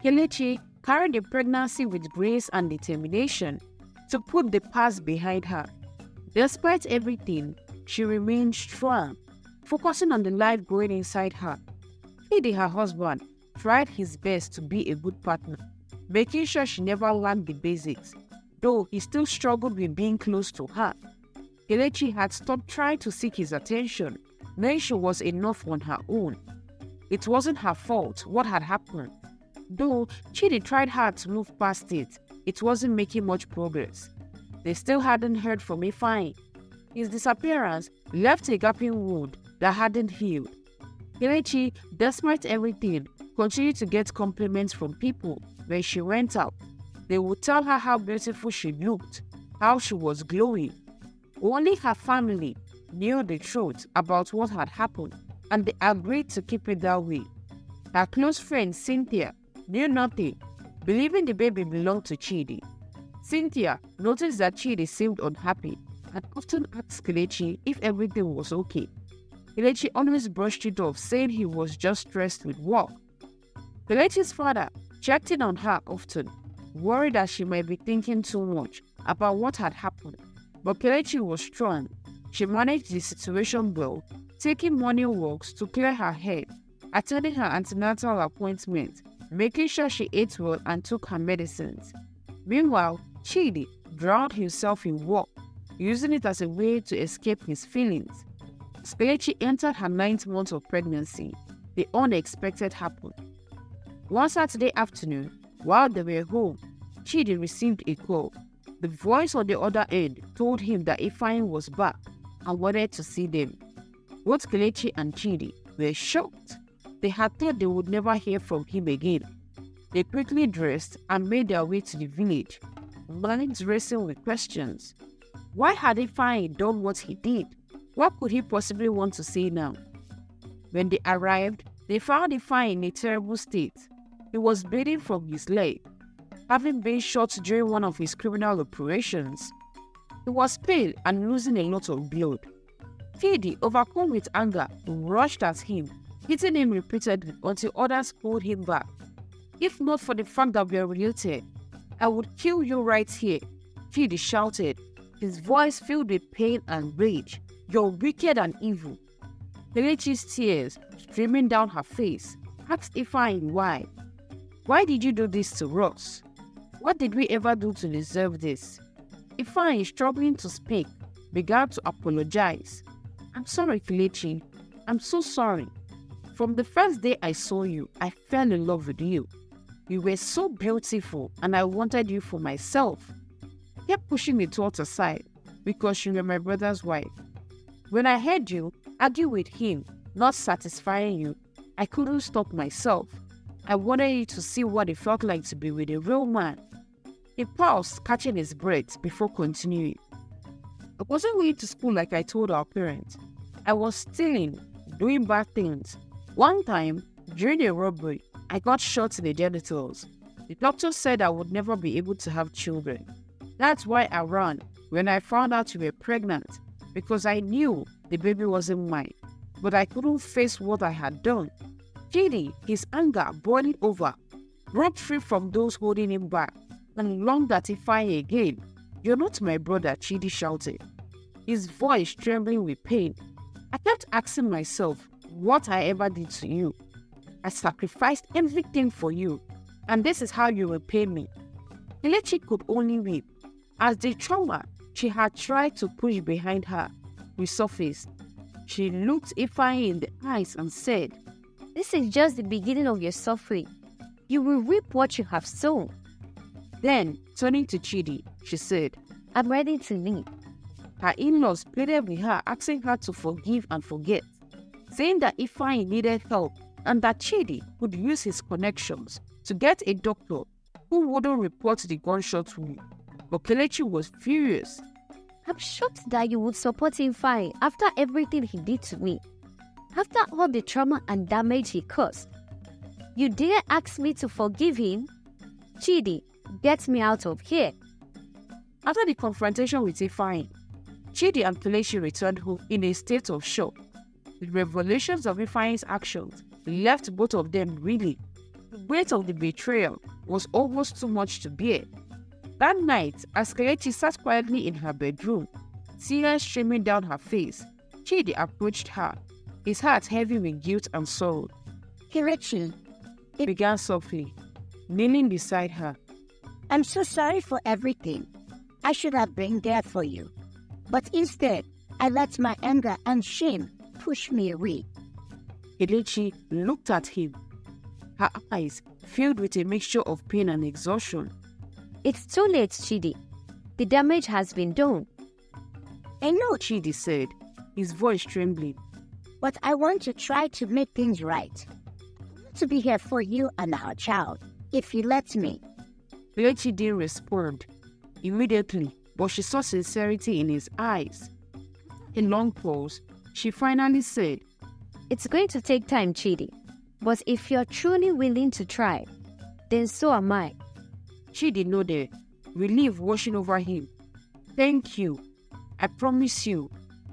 Kelechi carried the pregnancy with grace and determination to put the past behind her. Despite everything, she remained strong, focusing on the life growing inside her. Fifi, her husband, tried his best to be a good partner, making sure she never lacked the basics, though he still struggled with being close to her. Kelechi had stopped trying to seek his attention, knowing she was enough on her own. It wasn't her fault what had happened. Though Chidi tried hard to move past it, it wasn't making much progress. They still hadn't heard from Ifeanyi. His disappearance left a gaping wound that hadn't healed. Kelechi, despite everything, continued to get compliments from people when she went out. They would tell her how beautiful she looked, how she was glowing. Only her family knew the truth about what had happened, and they agreed to keep it that way. Her close friend Cynthia knew nothing, believing the baby belonged to Chidi. Cynthia noticed that Chidi seemed unhappy and often asked Kelechi if everything was okay. Kelechi always brushed it off, saying he was just stressed with work. Kelechi's father checked in on her often, worried that she might be thinking too much about what had happened. But Kelechi was strong. She managed the situation well, taking morning walks to clear her head, attending her antenatal appointments, making sure she ate well and took her medicines. Meanwhile, Chidi drowned himself in work, using it as a way to escape his feelings. As Kelechi entered her 9th month of pregnancy, the unexpected happened. One Saturday afternoon, while they were home, Chidi received a call. The voice on the other end told him that Ifeanyi was back and wanted to see them. Both Kelechi and Chidi were shocked. They had thought they would never hear from him again. They quickly dressed and made their way to the village, minds racing with questions. Why had Ifeanyi done what he did? What could he possibly want to say now? When they arrived, they found Ifeanyi in a terrible state. He was bleeding from his leg, having been shot during one of his criminal operations. He was pale and losing a lot of blood. Fifi, overcome with anger, rushed at him, hitting him repeatedly until others pulled him back. If not for the fact that we are related, I would kill you right here, Fifi shouted, his voice filled with pain and rage. You're wicked and evil. Kelechi's tears streaming down her face asked Ifeanyi why. Why did you do this to us? What did we ever do to deserve this? Ifeanyi, struggling to speak, began to apologize. I'm sorry, Kelechi. I'm so sorry. From the first day I saw you, I fell in love with you. You were so beautiful and I wanted you for myself. I kept pushing the thought aside because you were my brother's wife. When I heard you argue with him, not satisfying you, I couldn't stop myself. I wanted you to see what it felt like to be with a real man. He paused, catching his breath before continuing. I wasn't going to school like I told our parents. I was stealing, doing bad things. One time, during a robbery, I got shot in the genitals. The doctor said I would never be able to have children. That's why I ran when I found out you were pregnant, because I knew the baby wasn't mine. But I couldn't face what I had done. Chidi, his anger boiling over, broke free from those holding him back and longed at Ifeanyi again. You're not my brother, Chidi shouted, his voice trembling with pain. I kept asking myself what I ever did to you. I sacrificed everything for you, and this is how you repay me. Kelechi could only weep, as the trauma she had tried to push behind her resurfaced. She looked Ifeanyi in the eyes and said, This is just the beginning of your suffering. You will reap what you have sown. Then, turning to Chidi, she said, I'm ready to leave. Her in-laws pleaded with her, asking her to forgive and forget, saying that Ifeanyi needed help and that Chidi could use his connections to get a doctor who wouldn't report the gunshot wound. But Kelechi was furious. I'm shocked that you would support Ifeanyi after everything he did to me. After all the trauma and damage he caused. You dare ask me to forgive him? Chidi, get me out of here. After the confrontation with Ifeanyi, Chidi and Kelechi returned home in a state of shock. The revelations of Ifeanyi's actions left both of them reeling. The weight of the betrayal was almost too much to bear. That night, as Kelechi sat quietly in her bedroom, tears streaming down her face, Chidi approached her, his heart heavy with guilt and sorrow. Kelechi, He began softly, kneeling beside her. I'm so sorry for everything. I should have been there for you. But instead, I let my anger and shame push me away. Kelechi looked at him, her eyes filled with a mixture of pain and exhaustion. It's too late, Chidi. The damage has been done. I know, Chidi said, his voice trembling. but I want to try to make things right. I want to be here for you and our child, if you let me. Kelechi didn't respond immediately, but she saw sincerity in his eyes. In a long pause, she finally said, It's going to take time, Chidi. But if you're truly willing to try, then so am I. Chidi nodded, relief washing over him. Thank you. I promise you,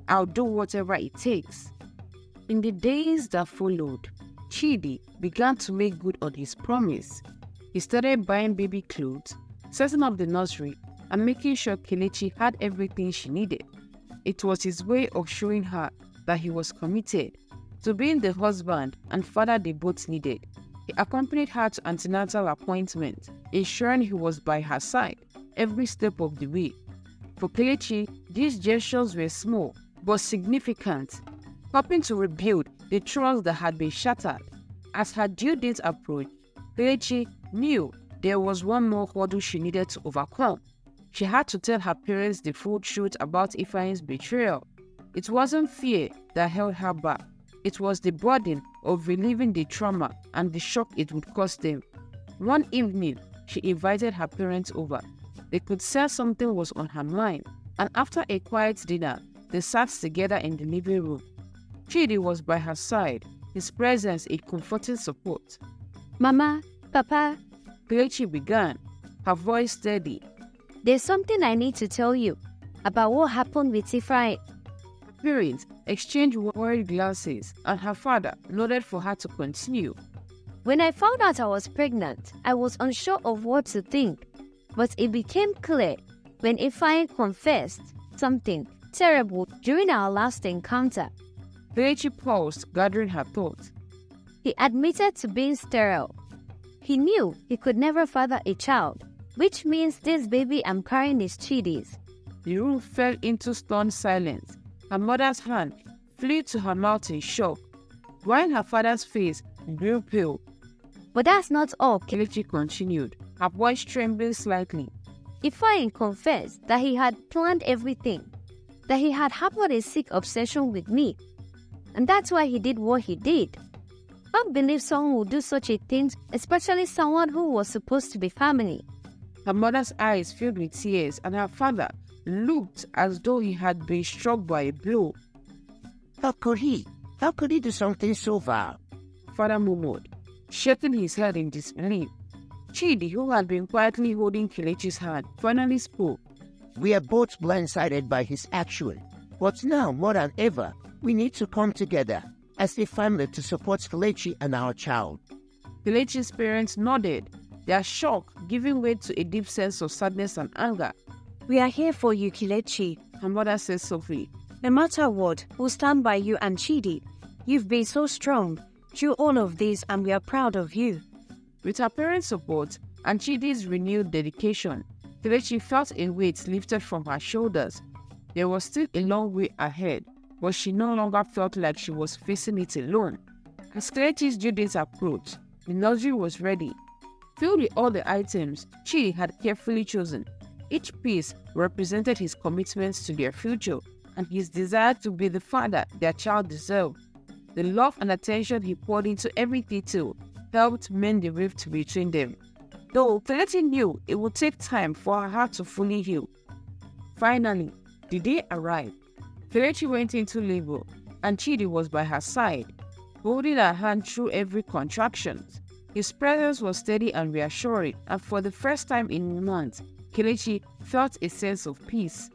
I'll do whatever it takes. In the days that followed, Chidi began to make good on his promise. He started buying baby clothes, setting up the nursery, and making sure Kelechi had everything she needed. It was his way of showing her that he was committed to being the husband and father they both needed. He accompanied her to antenatal appointments, ensuring he was by her side every step of the way. For Kelechi, these gestures were small but significant, helping to rebuild the trust that had been shattered. As her due date approached, Kelechi knew there was one more hurdle she needed to overcome. She had to tell her parents the full truth about Ifeanyi's betrayal. It wasn't fear that held her back. It was the burden of relieving the trauma and the shock it would cause them. One evening, she invited her parents over. They could say something was on her mind, and after a quiet dinner, they sat together in the living room. Chidi was by her side, his presence a comforting support. Mama, Papa, Kelechi began, her voice steady. there's something I need to tell you about what happened with Ifeanyi. Parents exchanged worried glances, and her father nodded for her to continue. When I found out I was pregnant, I was unsure of what to think. But it became clear when Ifeanyi confessed something terrible during our last encounter. Kelechi paused, gathering her thoughts. He admitted to being sterile. He knew he could never father a child, which means this baby I'm carrying is Chidi's. The room fell into stunned silence. Her mother's hand flew to her mouth in shock, while her father's face grew pale. But that's not all. Kelechi continued, her voice trembling slightly. Ifeanyi confessed that he had planned everything, that he had harbored a sick obsession with me, and that's why he did what he did. I can't believe someone would do such a thing, especially someone who was supposed to be family. Her mother's eyes filled with tears, and her father looked as though he had been struck by a blow. How could he? How could he do something so vile? Father murmured, shaking his head in disbelief. Chidi, who had been quietly holding Kelechi's hand, finally spoke. We are both blindsided by his action. But now, more than ever, we need to come together as a family to support Kelechi and our child. Kelechi's parents nodded, their shock giving way to a deep sense of sadness and anger. We are here for you, Kelechi. Her mother said softly. No matter what, we'll stand by you and Chidi. You've been so strong through all of this, and we are proud of you. With her parents' support and Chidi's renewed dedication, Kelechi felt a weight lifted from her shoulders. There was still a long way ahead, but she no longer felt like she was facing it alone. As Kelechi's due date approached, the nursery was ready, filled with all the items Chidi had carefully chosen. Each piece represented his commitment to their future and his desire to be the father their child deserved. The love and attention he poured into every detail helped mend the rift between them, though Kelechi knew it would take time for her heart to fully heal. Finally, the day arrived. Kelechi went into labor, and Chidi was by her side, holding her hand through every contraction. His presence was steady and reassuring, and for the first time in months, Kelechi felt a sense of peace.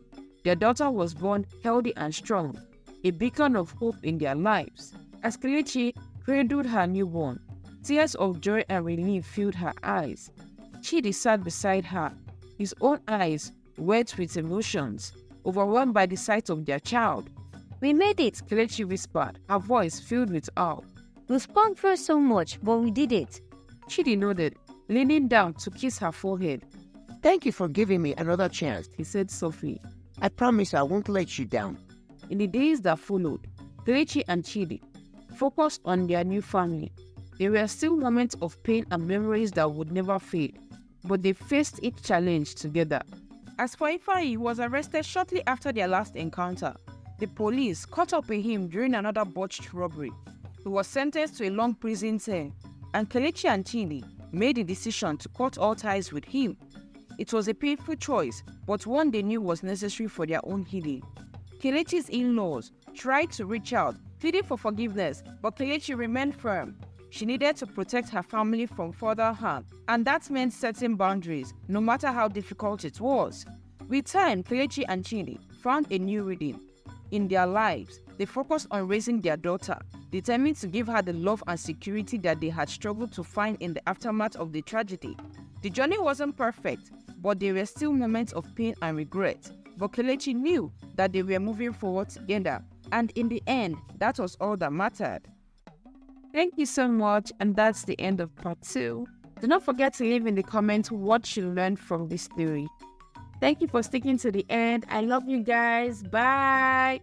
Their daughter was born healthy and strong, a beacon of hope in their lives. As Kelechi cradled her newborn, Tears of joy and relief filled her eyes. Chidi sat beside her, his own eyes wet with emotions, overwhelmed by the sight of their child. We made it. Kelechi whispered, her voice filled with awe. We spun through so much, but we did it. Chidi nodded, leaning down to kiss her forehead. Thank you for giving me another chance, He said softly. I promise I won't let you down. In the days that followed, Kelechi and Chidi focused on their new family. There were still moments of pain and memories that would never fade, but they faced each challenge together. As for Fifi, he was arrested shortly after their last encounter. The police caught up with him during another botched robbery. He was sentenced to a long prison term, and Kelechi and Chidi made the decision to cut all ties with him. It was a painful choice, but one they knew was necessary for their own healing. Kelechi's in-laws tried to reach out, pleading for forgiveness, but Kelechi remained firm. She needed to protect her family from further harm, and that meant setting boundaries, no matter how difficult it was. With time, Kelechi and Chidi found a new rhythm. In their lives, they focused on raising their daughter, determined to give her the love and security that they had struggled to find in the aftermath of the tragedy. The journey wasn't perfect, but there were still moments of pain and regret. But Kelechi knew that they were moving forward together, and in the end, that was all that mattered. Thank you so much, and that's the end of part 2. Do not forget to leave in the comments what you learned from this story. Thank you for sticking to the end. I love you guys. Bye.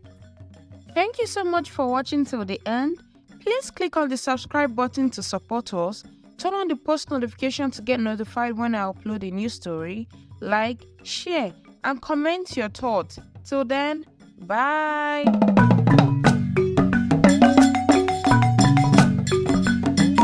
Thank you so much for watching till the end. Please click on the subscribe button to support us. Turn on the post notification to get notified when I upload a new story. Like, share, and comment your thoughts. Till then, bye.